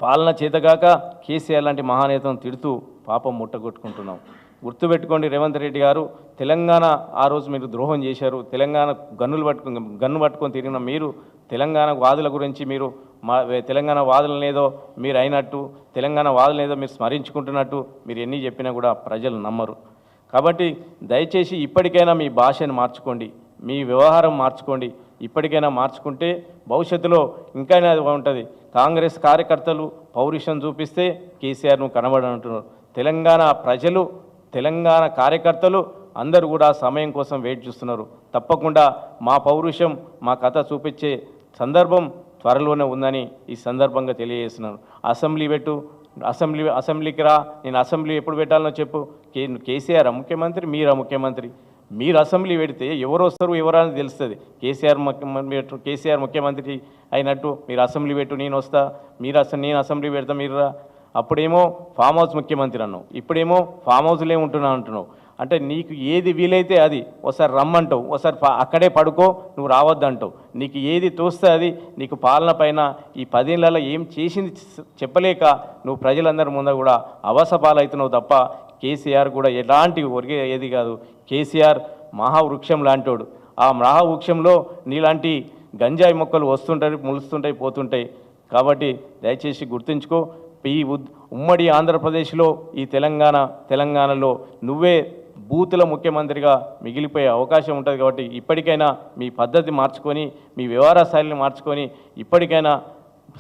పాలన చేతగాక కేసీఆర్ లాంటి మహానేతను తిడుతూ పాపం ముట్టగొట్టుకుంటున్నాం. గుర్తుపెట్టుకోండి రేవంత్ రెడ్డి గారు, తెలంగాణ ఆ రోజు మీరు ద్రోహం చేశారు. తెలంగాణ గన్ను పట్టుకొని తిరిగిన మీరు తెలంగాణ వాదుల గురించి మీరు తెలంగాణ వాదులనేదో మీరు అయినట్టు, తెలంగాణ వాదులనేదో మీరు స్మరించుకుంటున్నట్టు మీరు ఎన్ని చెప్పినా కూడా ప్రజలు నమ్మరు. కాబట్టి దయచేసి ఇప్పటికైనా మీ భాషను మార్చుకోండి, మీ వ్యవహారం మార్చుకోండి. ఇప్పటికైనా మార్చుకుంటే భవిష్యత్తులో ఇంకైనా ఉంటుంది. కాంగ్రెస్ కార్యకర్తలు పౌరుషం చూపిస్తే కేసీఆర్ను కనబడంటున్నారు. తెలంగాణ ప్రజలు, తెలంగాణ కార్యకర్తలు అందరూ కూడా సమయం కోసం వెయిట్ చేస్తున్నారు. తప్పకుండా మా పౌరుషం, మా కథ చూపించే సందర్భం త్వరలోనే ఉందని ఈ సందర్భంగా తెలియజేస్తున్నాను. అసెంబ్లీ పెట్టు, అసెంబ్లీకి రా, నేను అసెంబ్లీ ఎప్పుడు పెట్టాలనో చెప్పు. కేసీఆర్ ముఖ్యమంత్రి, మీరా ముఖ్యమంత్రి. మీరు అసెంబ్లీ పెడితే ఎవరు వస్తారు ఎవరని తెలుస్తుంది. కేసీఆర్ ముఖ్యమంత్రి అయినట్టు మీరు అసెంబ్లీ పెట్టు, నేను వస్తా, నేను అసెంబ్లీ పెడతా, మీరు రా. అప్పుడేమో ఫామ్ హౌస్ ముఖ్యమంత్రి అన్నావు, ఇప్పుడేమో ఫామ్ హౌస్లే ఉంటున్నా అంటున్నావు. అంటే నీకు ఏది వీలైతే అది ఒకసారి రమ్మంటావు, ఒకసారి అక్కడే పడుకో, నువ్వు రావద్దంటావు. నీకు ఏది తోస్తే అది. నీకు పాలన పైన ఈ 10 ఏళ్లలో ఏం చేసింది చెప్పలేక నువ్వు ప్రజలందరి ముందు కూడా అవసపాలవుతున్నావు తప్ప కేసీఆర్ కూడా ఎలాంటి ఒరిగే ఏది కాదు. కేసీఆర్ మహావృక్షం లాంటోడు. ఆ మహావృక్షంలో నీలాంటి గంజాయి మొక్కలు వస్తుంటాయి, ములుస్తుంటాయి, పోతుంటాయి. కాబట్టి దయచేసి గుర్తుంచుకో, ఈ ఉమ్మడి ఆంధ్రప్రదేశ్లో ఈ తెలంగాణలో నువ్వే బూతుల ముఖ్యమంత్రిగా మిగిలిపోయే అవకాశం ఉంటుంది. కాబట్టి ఇప్పటికైనా మీ పద్ధతి మార్చుకొని, మీ వ్యవహార శైలిని మార్చుకొని ఇప్పటికైనా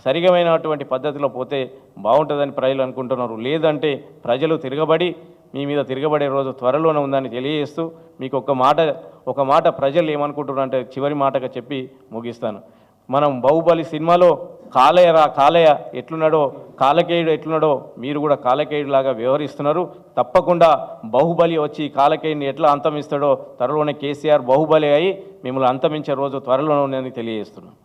సరిగమైనటువంటి పద్ధతిలో పోతే బాగుంటుందని ప్రజలు అనుకుంటున్నారు. లేదంటే ప్రజలు తిరగబడి మీ మీద తిరగబడే రోజు త్వరలోనే ఉందని తెలియజేస్తూ మీకు ఒక మాట ప్రజలు ఏమనుకుంటున్నారు అంటే చివరి మాటగా చెప్పి ముగిస్తాను. మనం బాహుబలి సినిమాలో కాలయ్య ఎట్లున్నాడో, కాలకేయుడు ఎట్లున్నాడో మీరు కూడా కాలకేయుడిలాగా వ్యవహరిస్తున్నారు. తప్పకుండా బాహుబలి వచ్చి కాలకేయుడిని ఎట్లా అంతమిస్తాడో త్వరలోనే కేసీఆర్ బాహుబలి అయి మిమ్మల్ని అంతమించే రోజు త్వరలోనే ఉందని తెలియజేస్తున్నాను.